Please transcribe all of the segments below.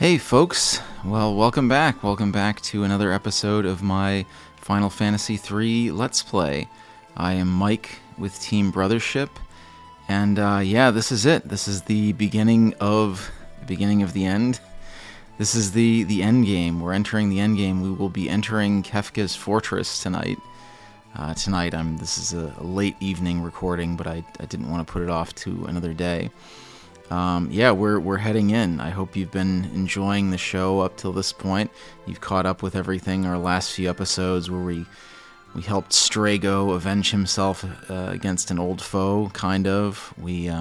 Hey folks, well welcome back to another episode of my Final Fantasy III Let's Play. I am Mike with Team Brothership, and this is it. This is the beginning of the end. This is the end game. We're entering the end game. We will be entering Kefka's fortress tonight. This is a late evening recording, but I didn't want to put it off to another day. We're heading in. I hope you've been enjoying the show up till this point. You've caught up with everything. Our last few episodes where we helped Strago avenge himself against an old foe, kind of. We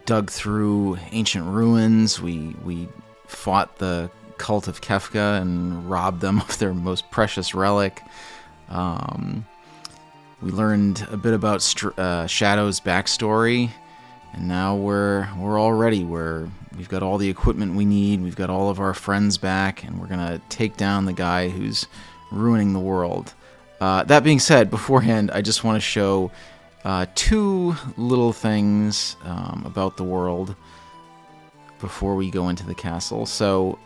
dug through ancient ruins. We fought the cult of Kefka and robbed them of their most precious relic. We learned a bit about Shadow's backstory, and now we're all ready. We've got all the equipment we need. We've got all of our friends back, and we're gonna take down the guy who's ruining the world. That being said, beforehand, I just want to show two little things about the world before we go into the castle. So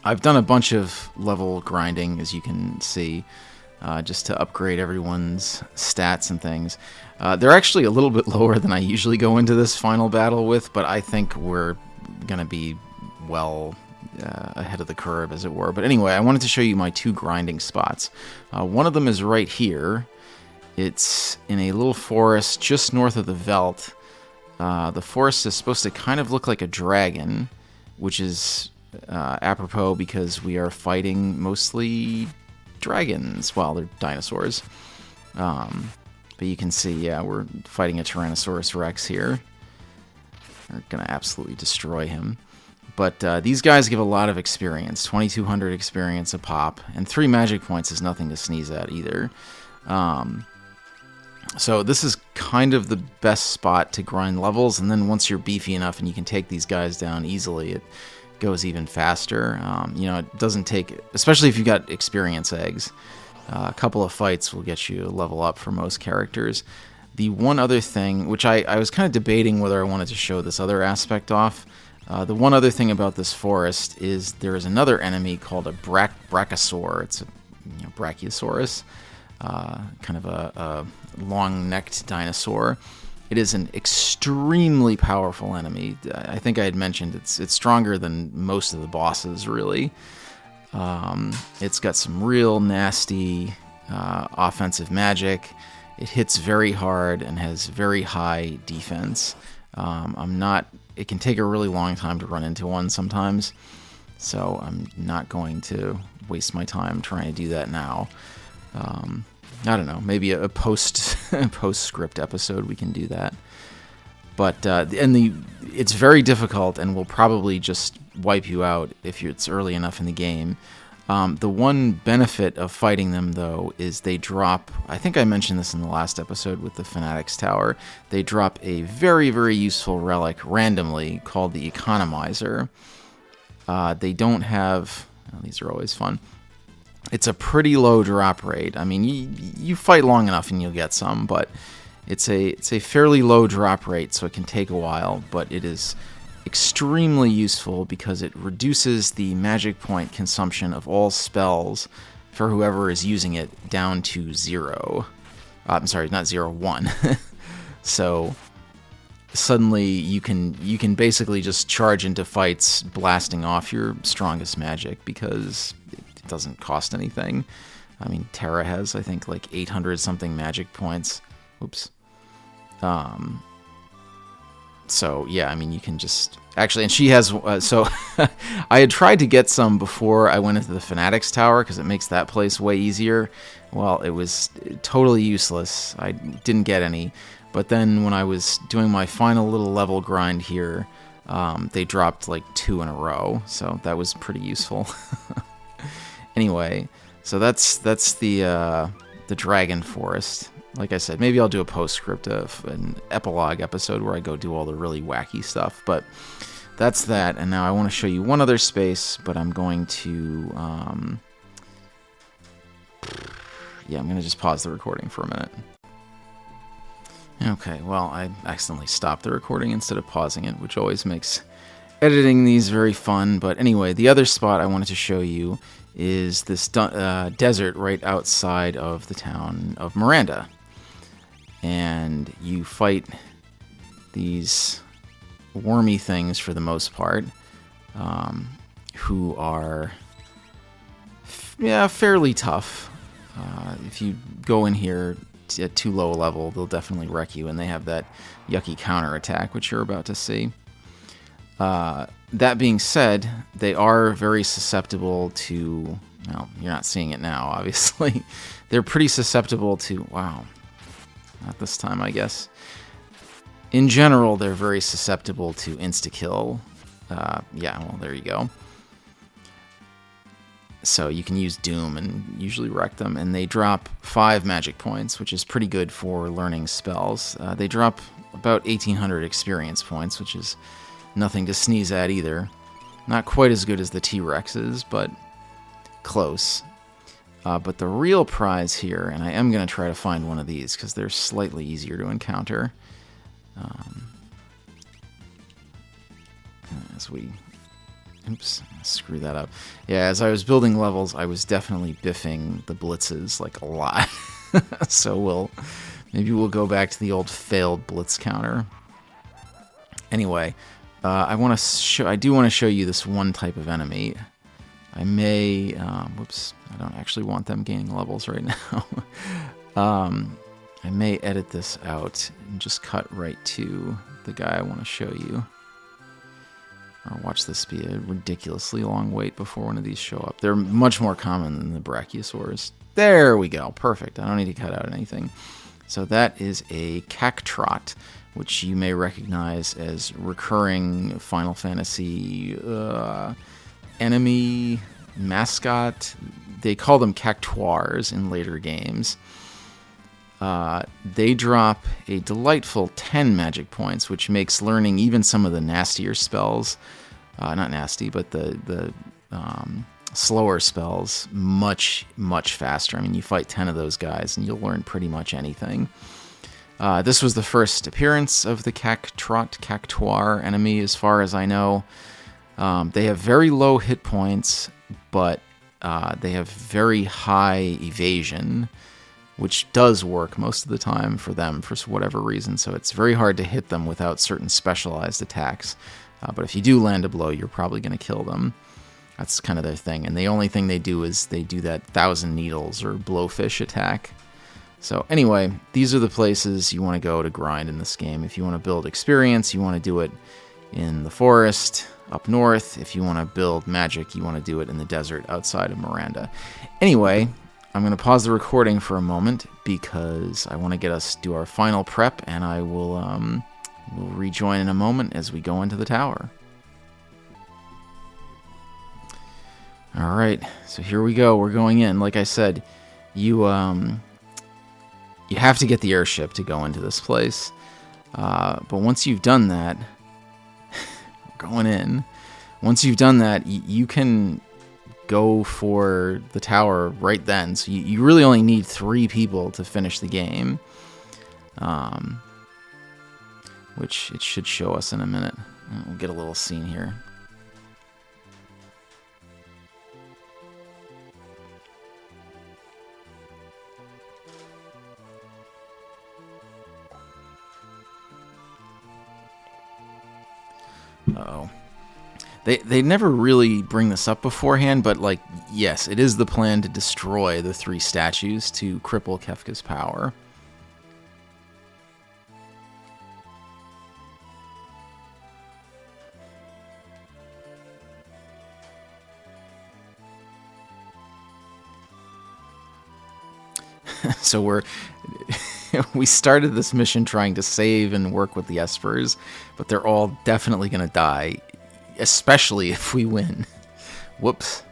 I've done a bunch of level grinding, as you can see. Just to upgrade everyone's stats and things. They're actually a little bit lower than I usually go into this final battle with, but I think we're going to be well ahead of the curve, as it were. But anyway, I wanted to show you my two grinding spots. One of them is right here. It's in a little forest just north of the Veldt. The forest is supposed to kind of look like a dragon, which is apropos because we are fighting mostly dragons. Well, they're dinosaurs. But you can see, we're fighting a Tyrannosaurus Rex here. We're going to absolutely destroy him. But these guys give a lot of experience. 2,200 experience a pop. And 3 magic points is nothing to sneeze at either. So this is kind of the best spot to grind levels. And then once you're beefy enough and you can take these guys down easily, it goes even faster. It doesn't take, especially if you got experience eggs, a couple of fights will get you a level up for most characters. The one other thing, which I was kind of debating whether I wanted to show this other aspect off, the one other thing about this forest is there is another enemy called a Brachiosaur. It's a Brachiosaurus, kind of a long-necked dinosaur. It is an extremely powerful enemy. I think I had mentioned it's stronger than most of the bosses, really. It's got some real nasty offensive magic. It hits very hard and has very high defense. It can take a really long time to run into one sometimes, so I'm not going to waste my time trying to do that now. I don't know, maybe a postscript episode we can do that. But it's very difficult and will probably just wipe you out if it's early enough in the game. The one benefit of fighting them, though, is they drop, I think I mentioned this in the last episode with the Fanatic's Tower, they drop a very, very useful relic randomly called the Economizer. They don't have, these are always fun. It's a pretty low drop rate. I mean, you fight long enough and you'll get some, but it's a fairly low drop rate, so it can take a while, but it is extremely useful because it reduces the magic point consumption of all spells for whoever is using it down to 0. I'm sorry, not 0, 1. So suddenly you can basically just charge into fights blasting off your strongest magic because it doesn't cost anything. I mean, Terra has, I think, like 800 something magic points. Oops. So yeah, I mean, you can just actually, and she has. So I had tried to get some before I went into the Fanatic's Tower because it makes that place way easier. Well, it was totally useless. I didn't get any. But then when I was doing my final little level grind here, they dropped like 2 in a row, so that was pretty useful. Anyway, so that's the Dragon Forest. Like I said, maybe I'll do a postscript of an epilogue episode where I go do all the really wacky stuff. But that's that. And now I want to show you one other space, but I'm going to... I'm going to just pause the recording for a minute. Okay, well, I accidentally stopped the recording instead of pausing it, which always makes editing these very fun. But anyway, the other spot I wanted to show you is this desert right outside of the town of Miranda. And you fight these wormy things for the most part, who are fairly tough. If you go in here at too low a level, they'll definitely wreck you, and they have that yucky counterattack, which you're about to see. That being said, they are very susceptible to... Well, you're not seeing it now, obviously. They're pretty susceptible to... Wow. Not this time, I guess. In general, they're very susceptible to insta-kill. Yeah, well, there you go. So you can use Doom and usually wreck them. And they drop 5 magic points, which is pretty good for learning spells. They drop about 1,800 experience points, which is nothing to sneeze at either. Not quite as good as the T-Rexes, but close. But the real prize here, and I am going to try to find one of these because they're slightly easier to encounter. As we... Oops, screw that up. Yeah, as I was building levels, I was definitely biffing the blitzes like a lot. So maybe we'll go back to the old failed blitz counter. Anyway, I do want to show you this one type of enemy. I may, whoops, I don't actually want them gaining levels right now. I may edit this out and just cut right to the guy I want to show you. Or watch this be a ridiculously long wait before one of these show up. They're much more common than the Brachiosaurs. There we go. Perfect. I don't need to cut out anything. So that is a Cactrot, which you may recognize as recurring Final Fantasy enemy mascot. They call them Cactuars in later games. They drop a delightful 10 magic points, which makes learning even some of the nastier spells, not nasty, but the slower spells much, much faster. I mean, you fight 10 of those guys and you'll learn pretty much anything. This was the first appearance of the Cactuar enemy, as far as I know. They have very low hit points, but they have very high evasion, which does work most of the time for them for whatever reason, so it's very hard to hit them without certain specialized attacks. But if you do land a blow, you're probably going to kill them. That's kind of their thing. And the only thing they do is they do that 1,000 Needles or Blowfish attack. So anyway, these are the places you want to go to grind in this game. If you want to build experience, you want to do it in the forest up north. If you want to build magic, you want to do it in the desert outside of Miranda. Anyway, I'm going to pause the recording for a moment because I want to get us do our final prep, and I will we'll rejoin in a moment as we go into the tower. All right, so here we go. We're going in. Like I said, you have to get the airship to go into this place. But once you've done that, we're going in. Once you've done that, you can go for the tower right then. So you really only need 3 people to finish the game, which it should show us in a minute. We'll get a little scene here. Uh-oh. They never really bring this up beforehand, but, like, yes, it is the plan to destroy the 3 statues to cripple Kefka's power. So we started this mission trying to save and work with the Espers, but they're all definitely going to die, especially if we win. Whoops.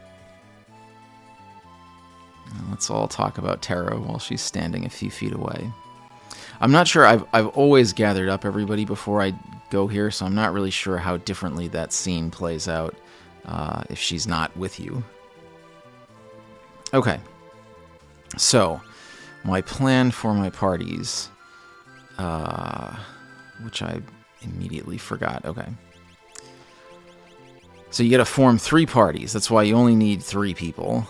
Let's all talk about Terra while she's standing a few feet away. I'm not sure. I've always gathered up everybody before I go here, so I'm not really sure how differently that scene plays out if she's not with you. Okay. So, my plan for my parties which I immediately forgot. Okay. So you got to form 3 parties. That's why you only need 3 people.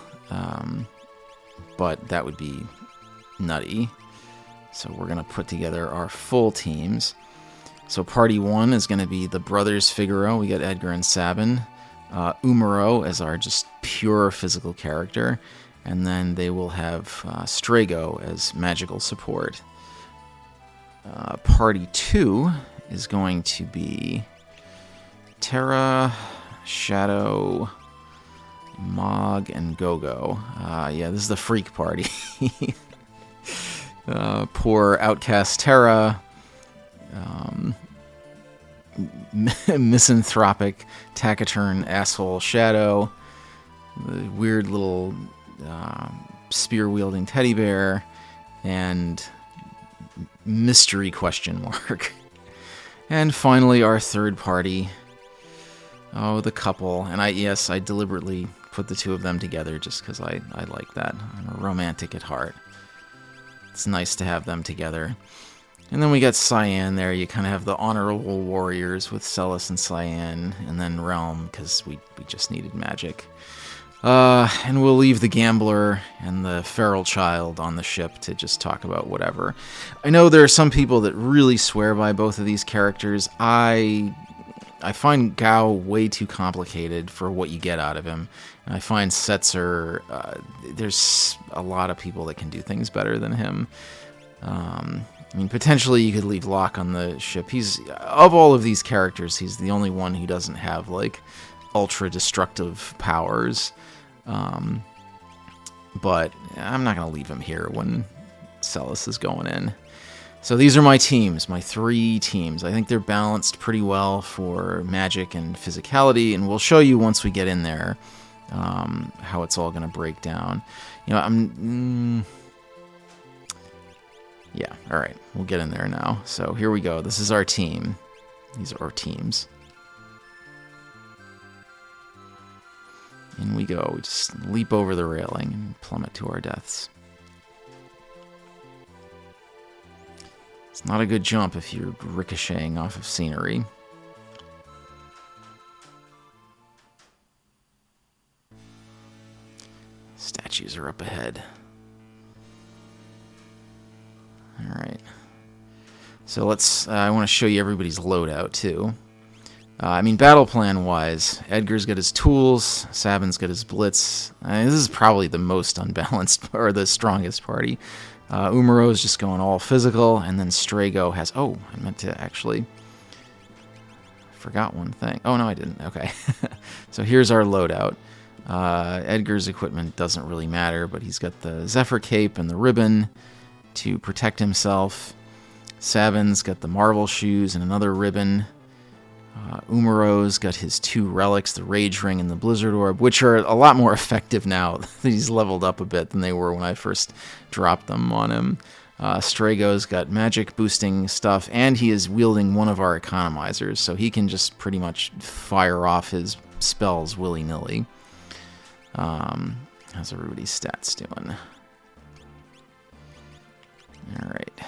But that would be nutty. So we're going to put together our full teams. So party 1 is going to be the brothers Figaro. We got Edgar and Sabin. Umaro as our just pure physical character. And then they will have Strago as magical support. Party 2 is going to be Terra, Shadow, Mog, and Gogo. Yeah, this is the freak party. Poor outcast Terra. Misanthropic, taciturn asshole Shadow. The weird little spear-wielding teddy bear. And mystery question mark. And finally, our third party. Oh, the couple. And I deliberately put the 2 of them together just because I like that. I'm a romantic at heart. It's nice to have them together. And then we got Cyan there. You kind of have the honorable warriors with Celis and Cyan. And then Realm, because we just needed magic. And we'll leave the gambler and the feral child on the ship to just talk about whatever. I know there are some people that really swear by both of these characters. I find Gao way too complicated for what you get out of him. And I find Setzer, there's a lot of people that can do things better than him. I mean, potentially you could leave Locke on the ship. Of all of these characters, he's the only one who doesn't have, like, ultra-destructive powers. But I'm not going to leave him here when Celis is going in. So these are my teams, my 3 teams. I think they're balanced pretty well for magic and physicality, and we'll show you once we get in there how it's all going to break down. You know, yeah, all right, we'll get in there now. So here we go. This is our team. These are our teams. In we go. We just leap over the railing and plummet to our deaths. It's not a good jump if you're ricocheting off of scenery. Statues are up ahead. Alright. So I want to show you everybody's loadout too. I mean, battle plan wise, Edgar's got his tools, Sabin's got his blitz. This is probably the most unbalanced, or the strongest party. Umaro is just going all physical, and then Strago has... Oh, I meant to actually... Forgot one thing. Oh, no, I didn't. Okay. So here's our loadout. Edgar's equipment doesn't really matter, but he's got the Zephyr Cape and the ribbon to protect himself. Sabin's got the marble shoes and another ribbon. Umaro's got his 2 relics, the Rage Ring and the Blizzard Orb, which are a lot more effective now. He's leveled up a bit than they were when I first dropped them on him. Strago's got magic boosting stuff, and he is wielding one of our Economizers, so he can just pretty much fire off his spells willy-nilly. How's everybody's stats doing? Alright.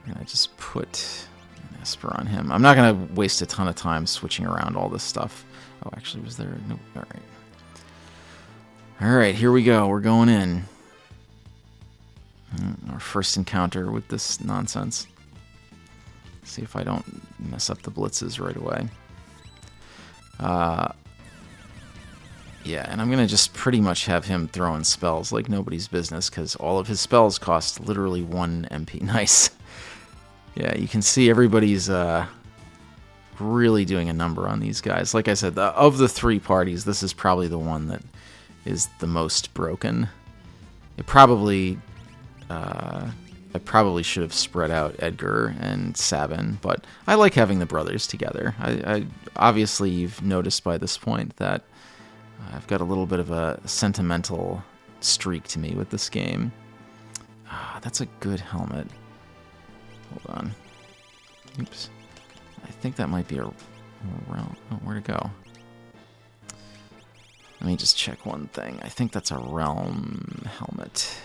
I'm going to just put an Esper on him. I'm not going to waste a ton of time switching around all this stuff. Oh, actually, was there... Nope. Alright. Alright, here we go. We're going in. Our first encounter with this nonsense. See if I don't mess up the blitzes right away. Yeah, and I'm going to just pretty much have him throwing spells like nobody's business, because all of his spells cost literally 1 MP. Nice. Yeah, you can see everybody's really doing a number on these guys. Like I said, of the 3 parties, this is probably the one that is the most broken. It probably... I probably should have spread out Edgar and Sabin, but I like having the brothers together. I obviously, you've noticed by this point that I've got a little bit of a sentimental streak to me with this game. That's a good helmet. Hold on. Oops. I think that might be a realm. Oh, where'd it go? Let me just check one thing. I think that's a realm helmet.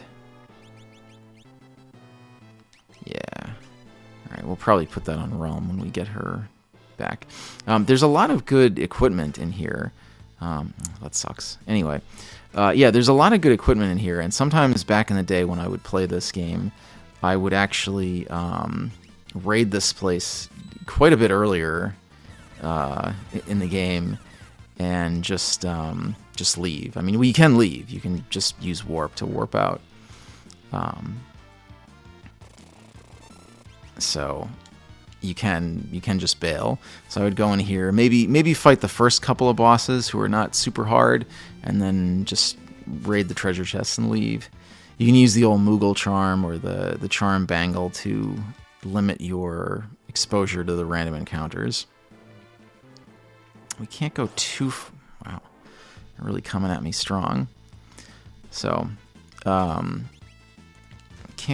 Alright, we'll probably put that on Realm when we get her back. There's a lot of good equipment in here. That sucks. Anyway, yeah, there's a lot of good equipment in here, and sometimes back in the day when I would play this game, I would actually raid this place quite a bit earlier in the game and just leave. I mean, you can leave. You can just use warp to warp out. So you can just bail. So I would go in here, maybe fight the first couple of bosses who are not super hard, and then just raid the treasure chests and leave. You can use the old Moogle charm or the charm bangle to limit your exposure to the random encounters. We can't go too... Wow. They're really coming at me strong. So, can't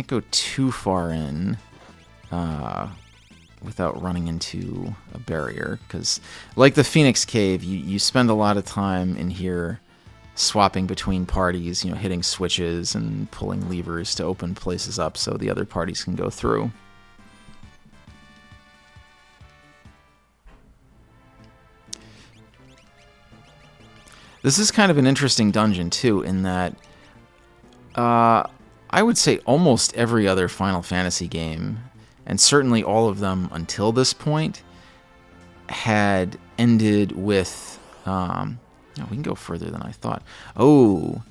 go too far in without running into a barrier, because like the Phoenix Cave, you spend a lot of time in here swapping between parties, you know, hitting switches and pulling levers to open places up so the other parties can go through. This is kind of an interesting dungeon too, in that I would say almost every other Final Fantasy game, and certainly all of them until this point, had ended with... no, we can go further than I thought. Oh,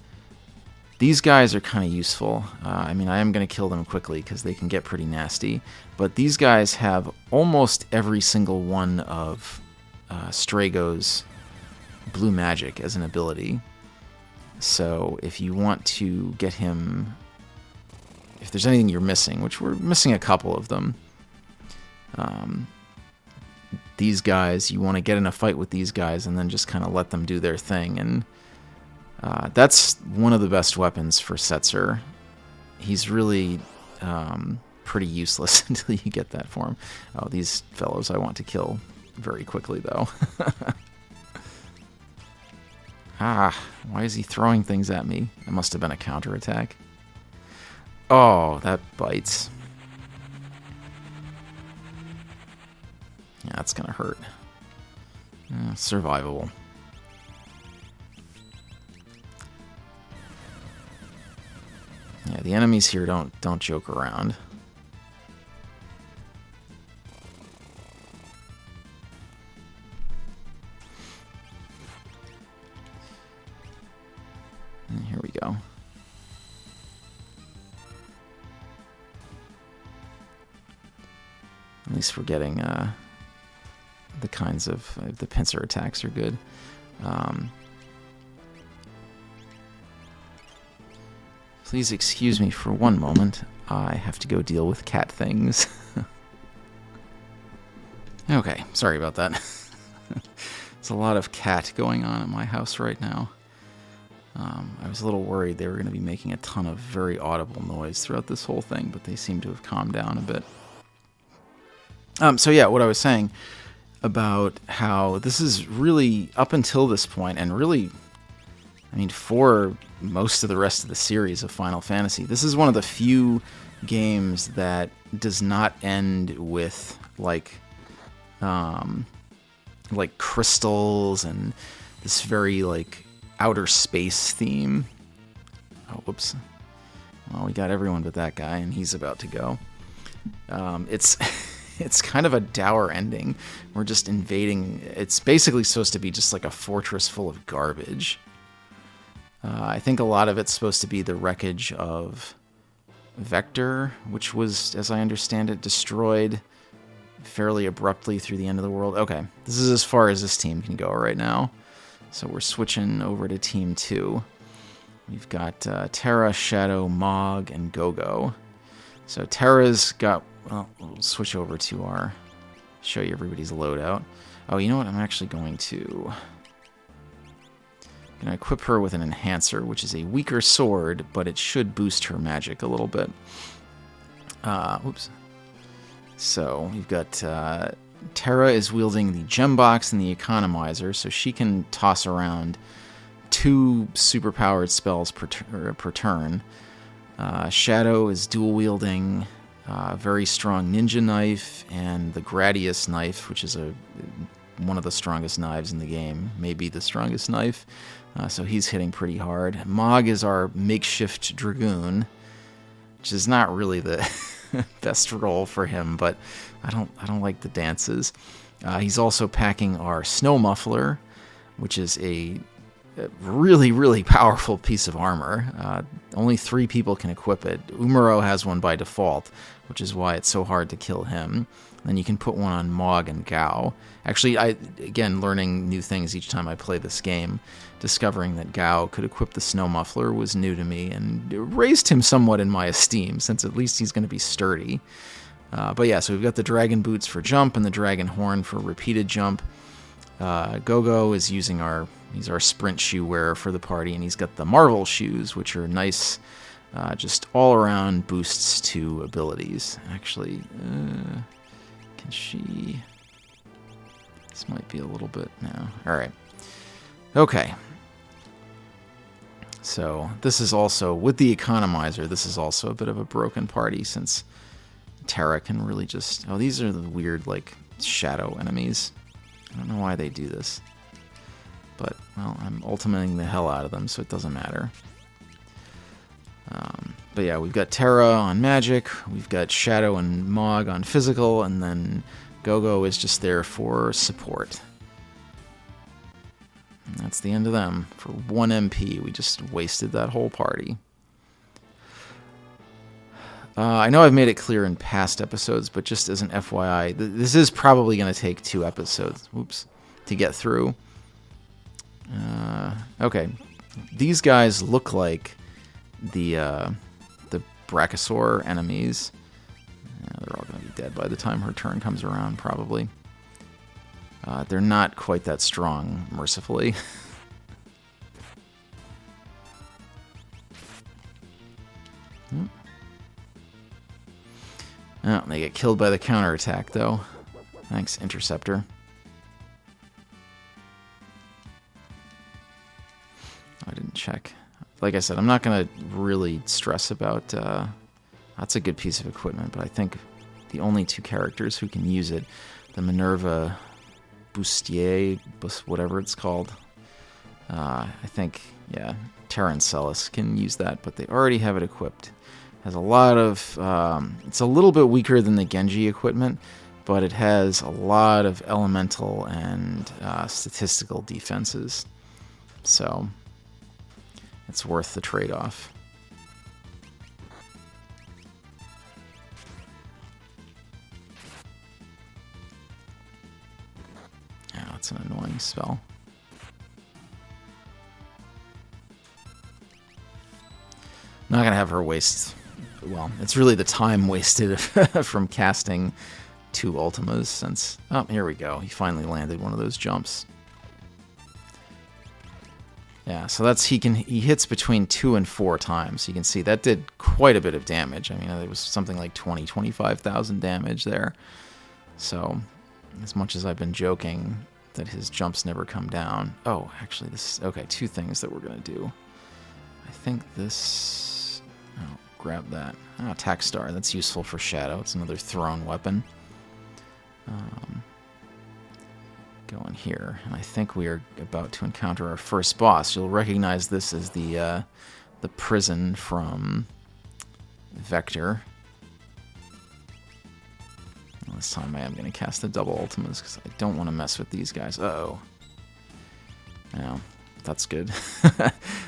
these guys are kind of useful. I mean, I am going to kill them quickly because they can get pretty nasty. But these guys have almost every single one of Strago's blue magic as an ability. So if you want to get him... If there's anything you're missing, which we're missing a couple of them, these guys, you want to get in a fight with these guys and then just kind of let them do their thing. And that's one of the best weapons for Setzer. He's really pretty useless until you get that for him. Oh, these fellows I want to kill very quickly, though. Why is he throwing things at me? It must have been a counterattack. Oh, that bites. Yeah, that's gonna hurt. Survivable. Yeah, the enemies here don't joke around. And here we go. At least we're getting the kinds of... the pincer attacks are good. Please excuse me for one moment. I have to go deal with cat things. Okay, sorry about that. There's a lot of cat going on at my house right now. I was a little worried they were going to be making a ton of very audible noise throughout this whole thing, but they seem to have calmed down a bit. So yeah, what I was saying about how this is really, up until this point, and really, I mean, for most of the rest of the series of Final Fantasy, this is one of the few games that does not end with, like crystals and this very, like, outer space theme. Oh, whoops. Well, we got everyone but that guy, and he's about to go. It's kind of a dour ending. We're just invading... It's basically supposed to be just like a fortress full of garbage. I think a lot of it's supposed to be the wreckage of Vector, which was, as I understand it, destroyed fairly abruptly through the end of the world. Okay, this is as far as this team can go right now. So we're switching over to Team 2. We've got Terra, Shadow, Mog, and Gogo. So Terra's got... Well, we'll switch over to our... Show you everybody's loadout. Oh, you know what? I'm actually going to equip her with an Enhancer, which is a weaker sword, but it should boost her magic a little bit. Whoops. So we've got... Terra is wielding the gem box and the Economizer, so she can toss around 2 superpowered spells per turn. Shadow is dual wielding very strong ninja knife, and the Gradius knife, which is one of the strongest knives in the game, maybe the strongest knife. So he's hitting pretty hard. Mog is our makeshift dragoon, which is not really the best role for him, but I don't like the dances. He's also packing our snow muffler, which is a really, really powerful piece of armor. Only 3 people can equip it. Umaro has one by default, which is why it's so hard to kill him. Then you can put one on Mog and Gao. Actually, again, learning new things each time I play this game. Discovering that Gao could equip the snow muffler was new to me, and raised him somewhat in my esteem, since at least he's going to be sturdy. But yeah, so we've got the dragon boots for jump and the dragon horn for repeated jump. Gogo is using he's our sprint shoe wearer for the party, and he's got the Marvel shoes, which are nice, just all-around boosts to abilities. Actually, can she... This might be a little bit... No. Alright. Okay. So, this is also, with the Economizer, this is also a bit of a broken party, since Terra can really just... Oh, these are the weird, like, shadow enemies. I don't know why they do this. But, well, I'm ultimating the hell out of them, so it doesn't matter. But yeah, we've got Terra on magic, we've got Shadow and Mog on physical, and then Gogo is just there for support. And that's the end of them. For 1 MP, we just wasted that whole party. I know I've made it clear in past episodes, but just as an FYI, this is probably going to take 2 episodes, to get through. Okay, these guys look like the Brachiosaur enemies. They're all going to be dead by the time her turn comes around, probably. They're not quite that strong, mercifully. Oh, they get killed by the counterattack, though. Thanks, Interceptor. I didn't check. Like I said, I'm not going to really stress about... that's a good piece of equipment, but I think the only 2 characters who can use it, the Minerva Bustier, whatever it's called, I think, yeah, Terra and Celis can use that, but they already have it equipped. Has a lot of... it's a little bit weaker than the Genji equipment, but it has a lot of elemental and statistical defenses. So... it's worth the trade-off. Yeah, that's an annoying spell. Not gonna have her waste... Well, it's really the time wasted from casting 2 Ultimas, since... Oh, here we go. He finally landed one of those jumps. Yeah, so that's he hits between 2 and 4 times. You can see that did quite a bit of damage. I mean, it was something like 25,000 damage there. So, as much as I've been joking that his jumps never come down. Oh, actually, this... Okay, 2 things that we're going to do. I think this... Oh, grab that. Oh, Attack Star. That's useful for Shadow. It's another thrown weapon. Go in here, and I think we are about to encounter our first boss. You'll recognize this as the prison from Vector. Well, this time I am going to cast the double ultimas because I don't want to mess with these guys. Uh-oh. Now, that's good.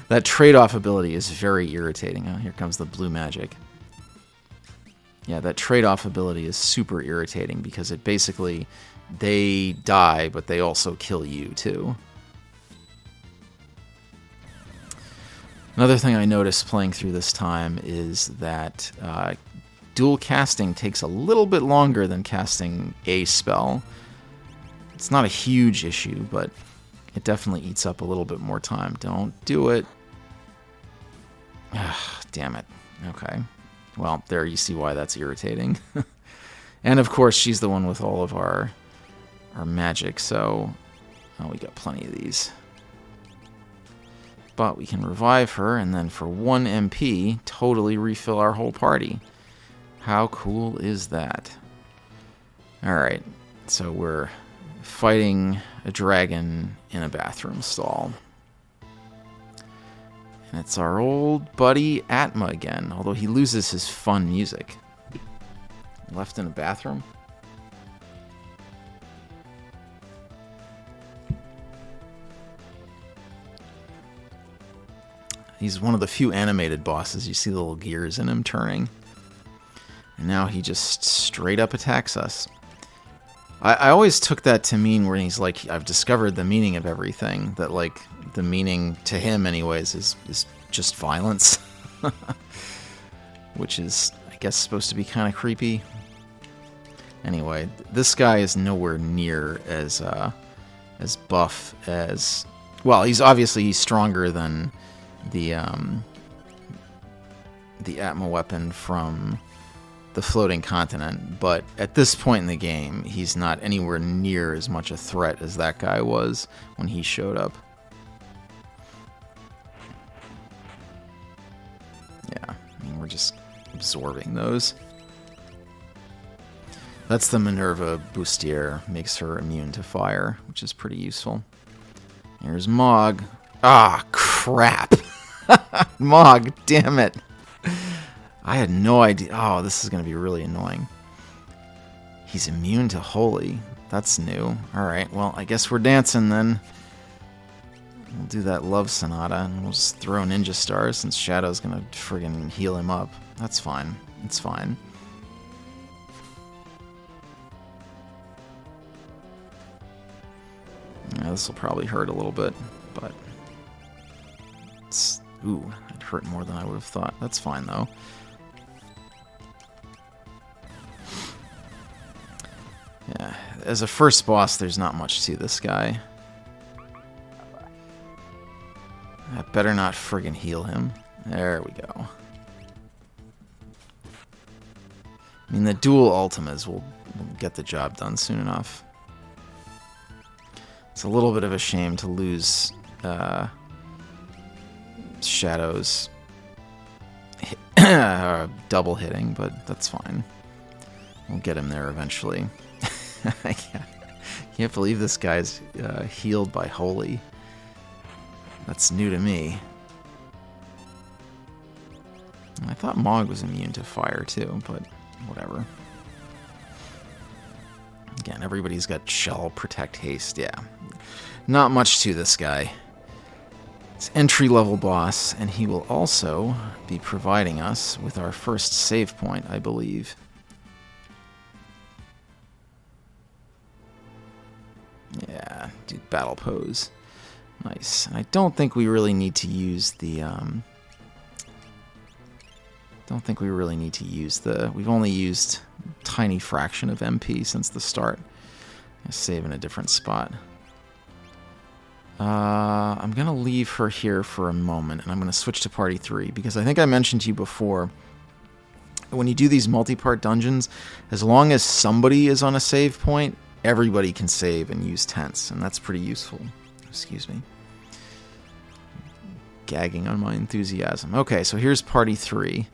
That trade-off ability is very irritating. Oh, here comes the blue magic. Yeah, that trade-off ability is super irritating because it basically... They die, but they also kill you, too. Another thing I noticed playing through this time is that dual casting takes a little bit longer than casting a spell. It's not a huge issue, but it definitely eats up a little bit more time. Don't do it. Damn it. Okay. Well, there you see why that's irritating. And, of course, she's the one with all of our magic, so... Oh, we got plenty of these. But we can revive her, and then for 1 MP, totally refill our whole party. How cool is that? Alright, so we're fighting a dragon in a bathroom stall. And it's our old buddy Atma again, although he loses his fun music. Left in a bathroom? He's one of the few animated bosses. You see the little gears in him turning. And now he just straight up attacks us. I always took that to mean where he's like, I've discovered the meaning of everything. That, like, the meaning to him, anyways, is just violence. Which is, I guess, supposed to be kind of creepy. Anyway, this guy is nowhere near as buff as... Well, he's stronger than the Atma weapon from the floating continent, but at this point in the game, he's not anywhere near as much a threat as that guy was when he showed up. Yeah, I mean, we're just absorbing those. That's the Minerva Bustier, makes her immune to fire, which is pretty useful. Here's Mog. Ah, crap! Mog, damn it! I had no idea. Oh, this is going to be really annoying. He's immune to Holy. That's new. Alright, well, I guess we're dancing then. We'll do that Love Sonata, and we'll just throw Ninja Stars since Shadow's going to friggin' heal him up. That's fine. It's fine. Yeah, this will probably hurt a little bit, but... Ooh, it hurt more than I would have thought. That's fine, though. Yeah, as a first boss, there's not much to this guy. I better not friggin' heal him. There we go. I mean, the dual ultimas will get the job done soon enough. It's a little bit of a shame to lose Shadow's double hitting, but that's fine. We'll get him there eventually. I can't believe this guy's healed by Holy. That's new to me. I thought Mog was immune to fire too, but whatever. Again, everybody's got Shell, Protect, Haste, yeah. Not much to this guy. It's entry-level boss, and he will also be providing us with our first save point, I believe. Yeah, do battle pose. Nice. And I don't think we really need to use the... We've only used a tiny fraction of MP since the start. I'll save in a different spot. I'm going to leave her here for a moment, and I'm going to switch to Party 3, because I think I mentioned to you before, when you do these multi-part dungeons, as long as somebody is on a save point, everybody can save and use tents, and that's pretty useful. Excuse me. Gagging on my enthusiasm. Okay, so here's Party 3.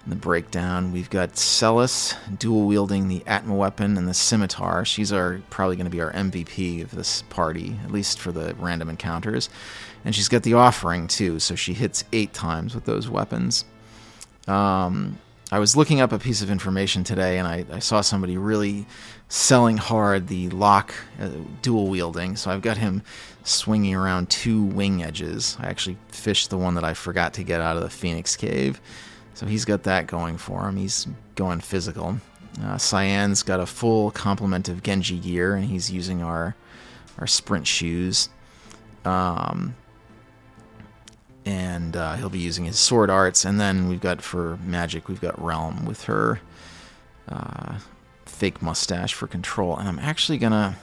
In the breakdown, we've got Celis dual-wielding the Atma weapon and the scimitar. She's probably going to be our MVP of this party, at least for the random encounters. And she's got the offering, too, so she hits 8 times with those weapons. I was looking up a piece of information today, and I saw somebody really selling hard the lock dual-wielding, so I've got him swinging around 2 wing edges. I actually fished the one that I forgot to get out of the Phoenix Cave. So he's got that going for him. He's going physical. Cyan's got a full complement of Genji gear, and he's using our sprint shoes. And he'll be using his sword arts. And then we've got, for magic, we've got Realm with her fake mustache for control. And I'm actually gonna...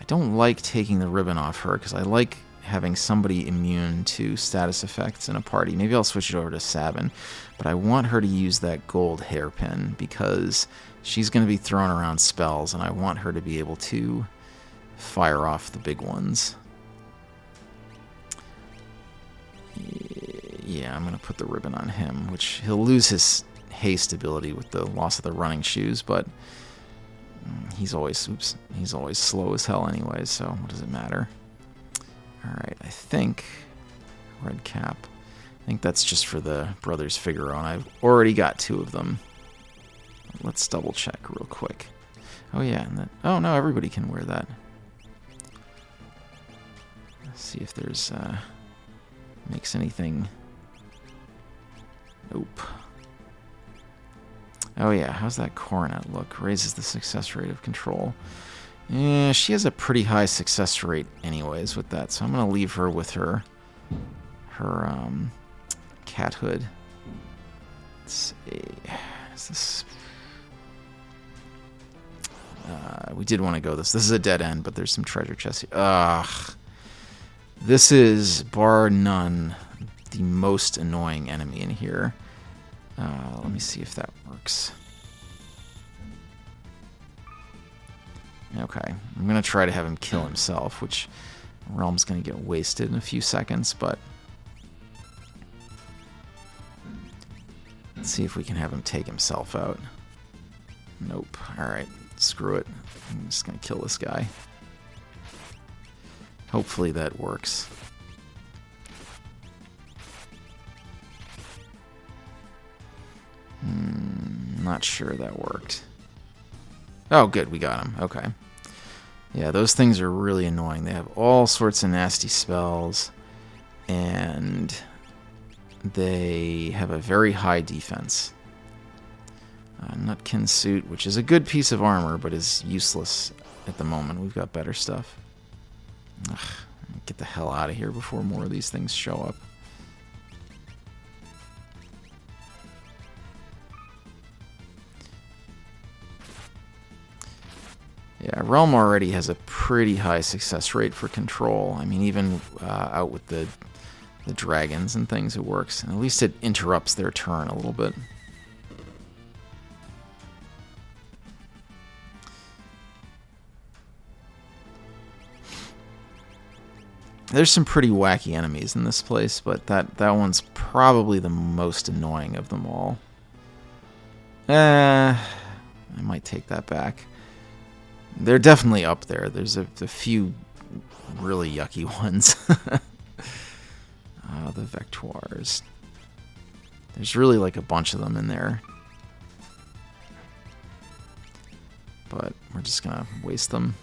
I don't like taking the ribbon off her, because I like having somebody immune to status effects in a party. Maybe I'll switch it over to Sabin, but I want her to use that gold hairpin because she's going to be throwing around spells, and I want her to be able to fire off the big ones. Yeah, I'm going to put the ribbon on him, which he'll lose his haste ability with the loss of the running shoes, but he's always slow as hell anyway, so what does it matter? Alright, I think red cap. I think that's just for the Brothers Figaro, and I've already got 2 of them. Let's double check real quick. Oh yeah, and oh no, everybody can wear that. Let's see if there's makes anything. Nope. Oh yeah, how's that coronet look? Raises the success rate of control. Yeah, she has a pretty high success rate anyways with that, so I'm gonna leave her with her cat hood. Let's see. Is this? We did want to go this. This is a dead end, but there's some treasure chests here. Ugh. This is, bar none, the most annoying enemy in here. Let me see if that works. Okay. I'm going to try to have him kill himself, which Realm's going to get wasted in a few seconds, but let's see if we can have him take himself out. Nope. Alright. Screw it. I'm just going to kill this guy. Hopefully that works. Not sure that worked. Oh, good. We got him. Okay. Yeah, those things are really annoying. They have all sorts of nasty spells, and they have a very high defense. Nutkin suit, which is a good piece of armor, but is useless at the moment. We've got better stuff. Ugh, get the hell out of here before more of these things show up. Yeah, Realm already has a pretty high success rate for control. I mean, even out with the dragons and things, it works. And at least it interrupts their turn a little bit. There's some pretty wacky enemies in this place, but that one's probably the most annoying of them all. I might take that back. They're definitely up there. There's a few really yucky ones. The Vectoires. There's really like a bunch of them in there. But we're just going to waste them.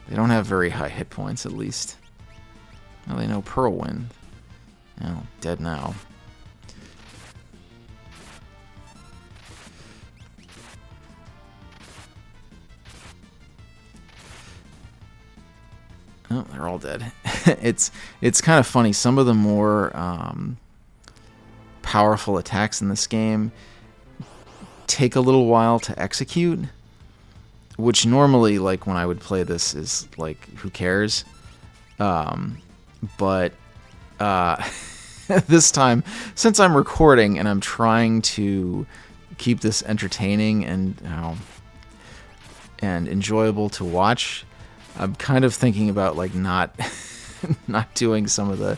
They don't have very high hit points, at least. Well, they know Pearlwind. Oh, dead now. Oh, they're all dead. It's kind of funny. Some of the more powerful attacks in this game take a little while to execute. Which normally, like, when I would play this is, like, who cares? But this time, since I'm recording and I'm trying to keep this entertaining and enjoyable to watch, I'm kind of thinking about, like, not doing some of the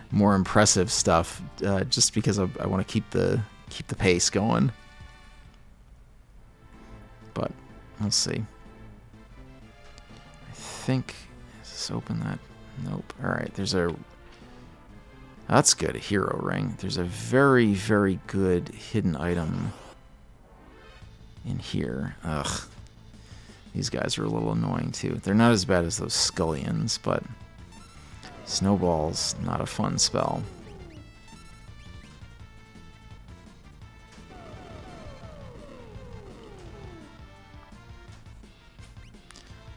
more impressive stuff, just because I want to keep the pace going. But we'll see. I think... Does this open that? Nope. Alright, there's a... That's good, a hero ring. There's a very, very good hidden item in here. Ugh. These guys are a little annoying, too. They're not as bad as those Scullions, but... Snowball's not a fun spell.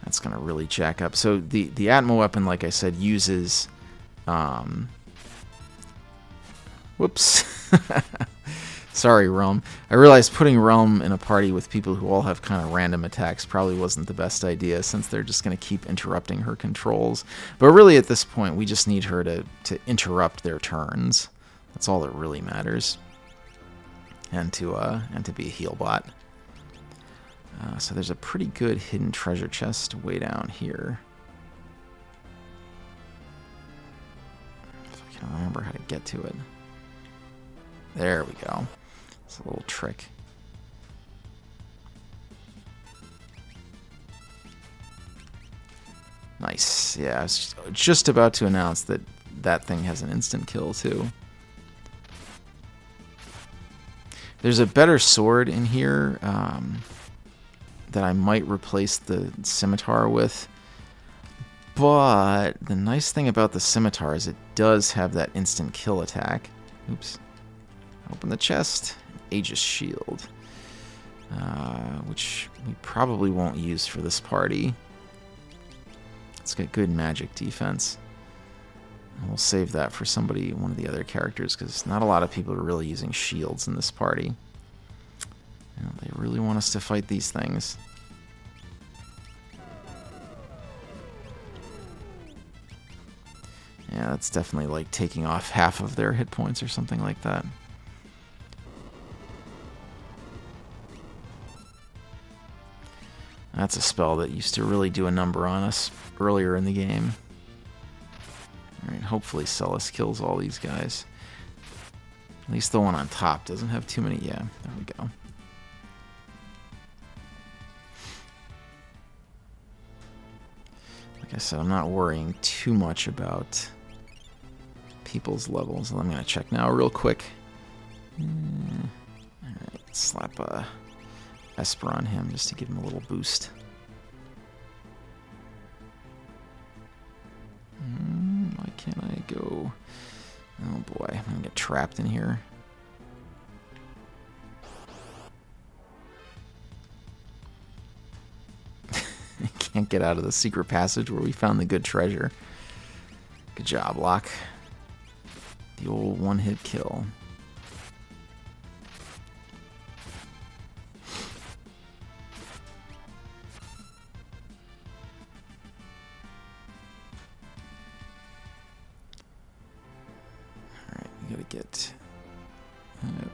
That's going to really jack up. So the Atmo weapon, like I said, uses... Whoops. Sorry, Realm. I realized putting Realm in a party with people who all have kind of random attacks probably wasn't the best idea, since they're just going to keep interrupting her controls. But really, at this point, we just need her to interrupt their turns. That's all that really matters. And to be a heal bot. So there's a pretty good hidden treasure chest way down here. If I can remember how to get to it. There we go. It's a little trick. Nice. Yeah, I was just about to announce that that thing has an instant kill, too. There's a better sword in here that I might replace the scimitar with. But the nice thing about the scimitar is it does have that instant kill attack. Oops. Open the chest. Aegis shield. Which we probably won't use for this party. It's got good magic defense. And we'll save that for somebody, one of the other characters, because not a lot of people are really using shields in this party. You know, they really want us to fight these things. Yeah, that's definitely like taking off half of their hit points or something like that. That's a spell that used to really do a number on us earlier in the game. Alright, hopefully Celis kills all these guys. At least the one on top doesn't have too many. Yeah, there we go. Like I said, I'm not worrying too much about people's levels. I'm going to check now real quick. Alright, let's slap a Esper on him just to give him a little boost. Why can't I go? Oh boy, I'm gonna get trapped in here. I can't get out of the secret passage where we found the good treasure. Good job, Locke. The old one-hit kill.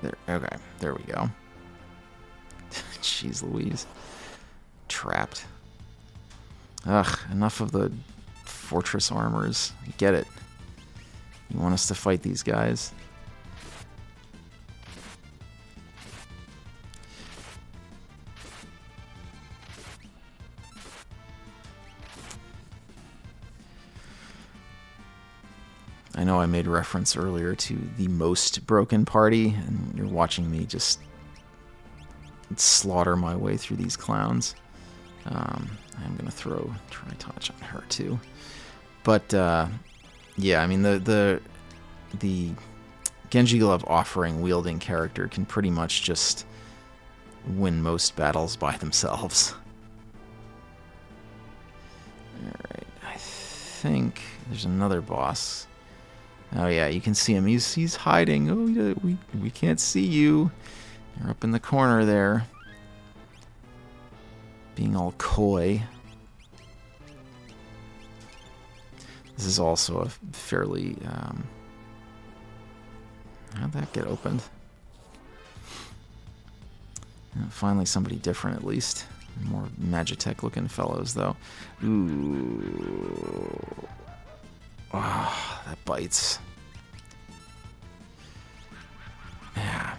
There, okay, there we go. Jeez Louise. Trapped. Ugh, enough of the fortress armors. I get it. You want us to fight these guys? I know I made reference earlier to the most broken party, and you're watching me just slaughter my way through these clowns. I'm going to throw Tri-Touch on her too. But, yeah, I mean, the Genji Glove offering wielding character can pretty much just win most battles by themselves. Alright, I think there's another boss. Oh yeah, you can see him. He's hiding. Oh, yeah, we can't see you. You're up in the corner there, being all coy. This is also a fairly. How'd that get opened? Finally, somebody different at least. More Magitech-looking fellows, though. Ooh. Oh, that bites. Yeah.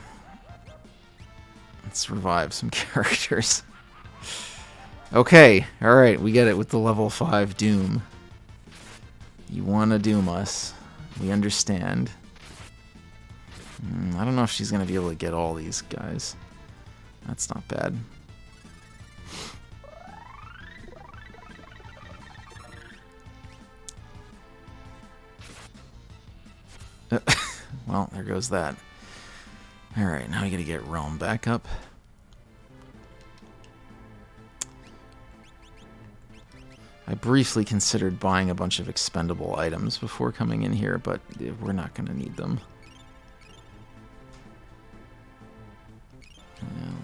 Let's revive some characters. Okay, alright, we get it with the level 5 Doom. You want to doom us. We understand. I don't know if she's going to be able to get all these guys. That's not bad. Well, there goes that. Alright, now we gotta get Realm back up. I briefly considered buying a bunch of expendable items before coming in here, but we're not gonna need them.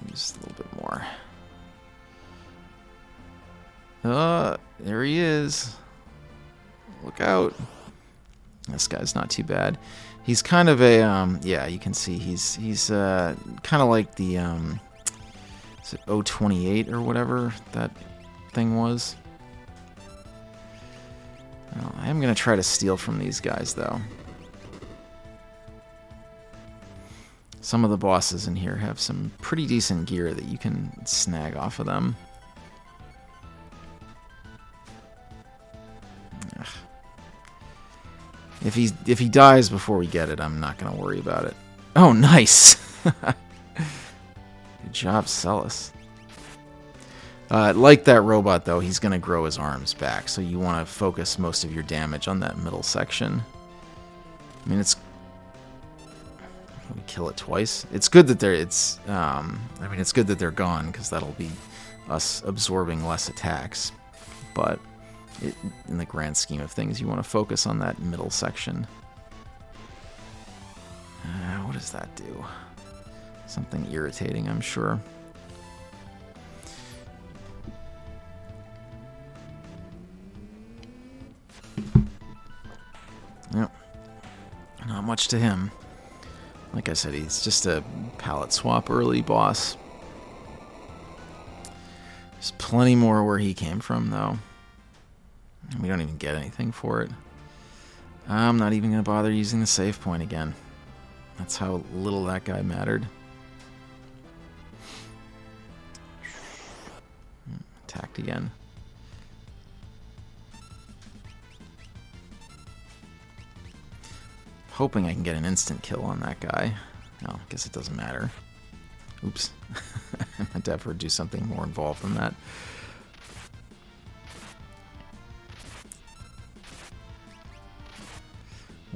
Just a little bit more. There he is. Look out. This guy's not too bad. He's kind of a, yeah, you can see he's kind of like the, is it 028 or whatever that thing was? Well, I am going to try to steal from these guys, though. Some of the bosses in here have some pretty decent gear that you can snag off of them. Ugh. If he dies before we get it, I'm not going to worry about it. Oh, nice! Good job, Celis. Like that robot, though, he's going to grow his arms back, so you want to focus most of your damage on that middle section. I mean, it's... We kill it twice. It's good that they're... I mean, it's good that they're gone, because that'll be us absorbing less attacks. But in the grand scheme of things, you want to focus on that middle section. What does that do? Something irritating, I'm sure. Yep. Not much to him. Like I said, he's just a palette swap early boss. There's plenty more where he came from, though. We don't even get anything for it. I'm not even going to bother using the save point again. That's how little that guy mattered. Attacked again. Hoping I can get an instant kill on that guy. No, I guess it doesn't matter. Oops. I might have to do something more involved than that.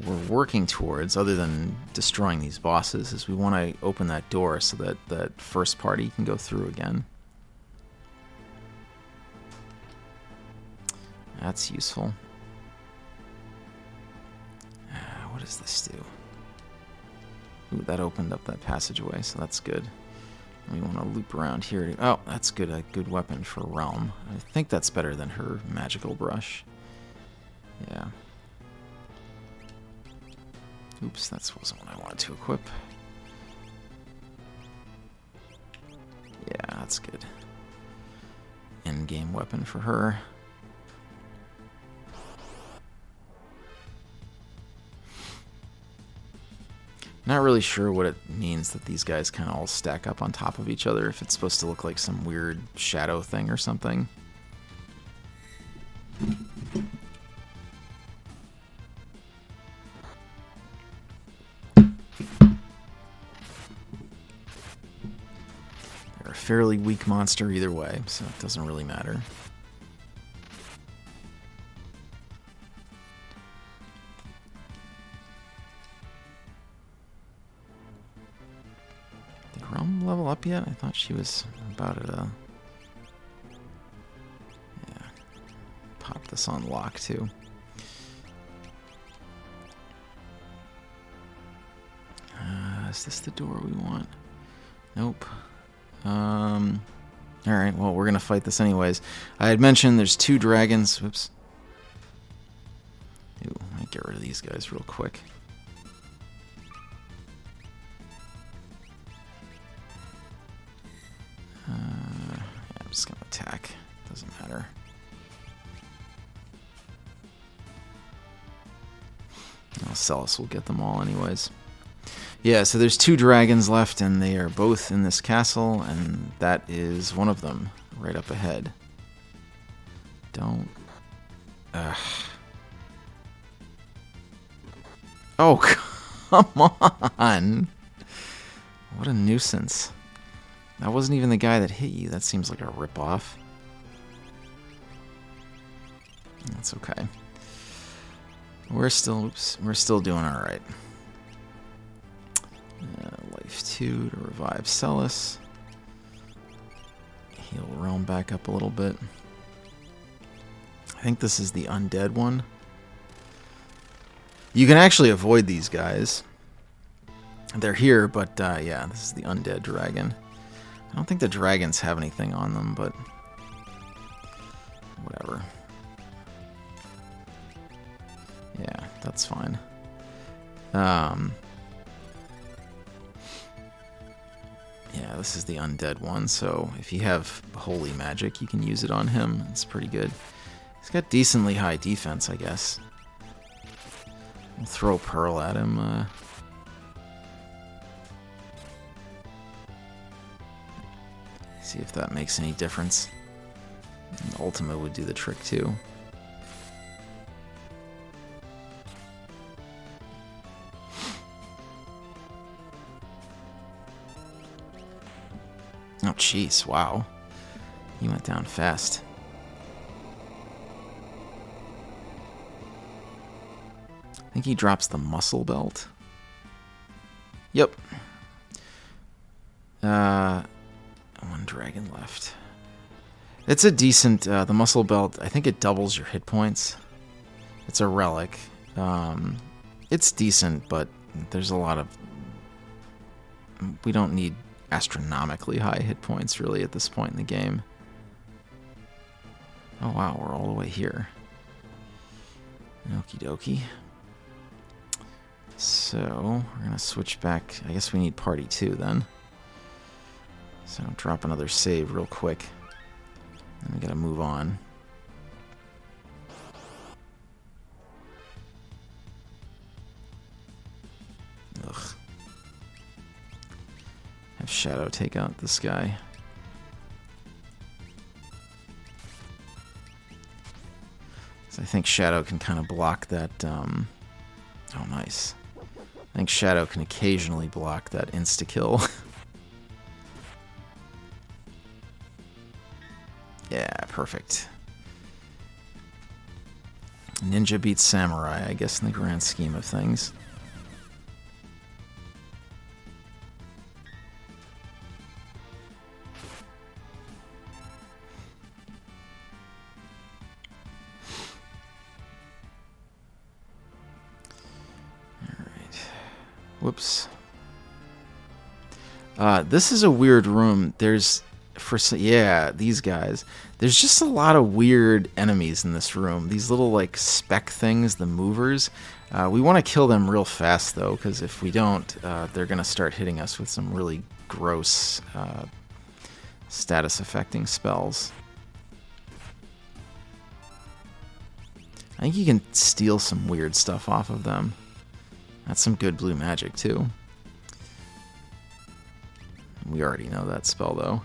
We're working towards, other than destroying these bosses, is we want to open that door so that that first party can go through again. That's useful. What does this do? Ooh, that opened up that passageway, so that's good. We want to loop around here. Oh, that's good. A good weapon for Realm. I think that's better than her magical brush. Yeah. Oops, that wasn't what I wanted to equip. Yeah, that's good. End-game weapon for her. Not really sure what it means that these guys kind of all stack up on top of each other, if it's supposed to look like some weird shadow thing or something. They're a fairly weak monster either way, so it doesn't really matter. Realm level up yet? I thought she was about at a... Yeah. Pop this on lock, too. Is this the door we want? Nope. Alright, well, we're going to fight this anyways. I had mentioned there's 2 dragons. Whoops. Ooh, I might get rid of these guys real quick. I'm just going to attack. Doesn't matter. Celis will get them all anyways. Yeah, so there's 2 dragons left, and they are both in this castle, and that is one of them right up ahead. Don't... Ugh. Oh, come on! What a nuisance. That wasn't even the guy that hit you. That seems like a ripoff. That's okay. We're still doing all right. Life 2 to revive Celis. Heal Realm back up a little bit. I think this is the undead one. You can actually avoid these guys. They're here, but yeah, this is the undead dragon. I don't think the dragons have anything on them, but whatever. Yeah, that's fine. Yeah, this is the undead one, so if you have holy magic, you can use it on him. It's pretty good. He's got decently high defense, I guess. We'll throw Pearl at him. See if that makes any difference. And ultimate would do the trick too. Oh, jeez, wow. He went down fast. I think he drops the muscle belt. Yep. One dragon left. It's a decent, the muscle belt, I think it doubles your hit points. It's a relic. It's decent, but there's a lot of... We don't need astronomically high hit points, really, at this point in the game. Oh, wow, we're all the way here. Okie dokie. So, we're going to switch back. I guess we need party 2, then. So, drop another save real quick. And we got to move on. Ugh. Have Shadow take out this guy. So I think Shadow can kind of block that... Oh, nice. I think Shadow can occasionally block that insta-kill. Yeah, perfect. Ninja beats Samurai, I guess, in the grand scheme of things. Whoops. This is a weird room. There's, yeah, these guys. There's just a lot of weird enemies in this room. These little, like, speck things, the movers. We want to kill them real fast, though, because if we don't, they're going to start hitting us with some really gross status-affecting spells. I think you can steal some weird stuff off of them. That's some good blue magic, too. We already know that spell, though.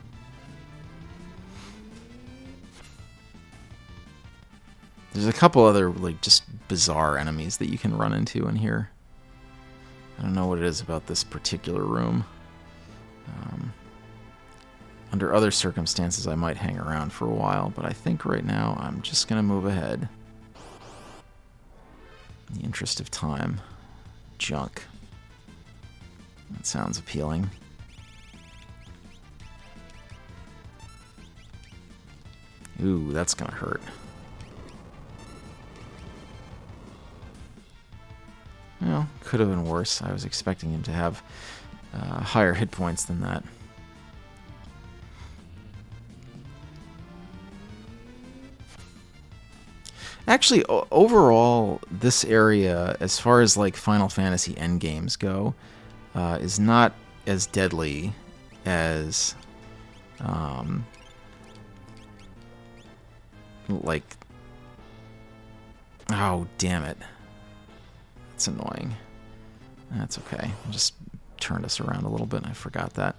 There's a couple other, like, just bizarre enemies that you can run into in here. I don't know what it is about this particular room. Under other circumstances, I might hang around for a while, but I think right now I'm just going to move ahead. In the interest of time. Junk. That sounds appealing. Ooh, that's gonna hurt. Well, could have been worse. I was expecting him to have higher hit points than that. Actually, overall, this area, as far as like Final Fantasy endgames go, is not as deadly as, like, oh, damn it. That's annoying. That's okay. I just turned us around a little bit and I forgot that.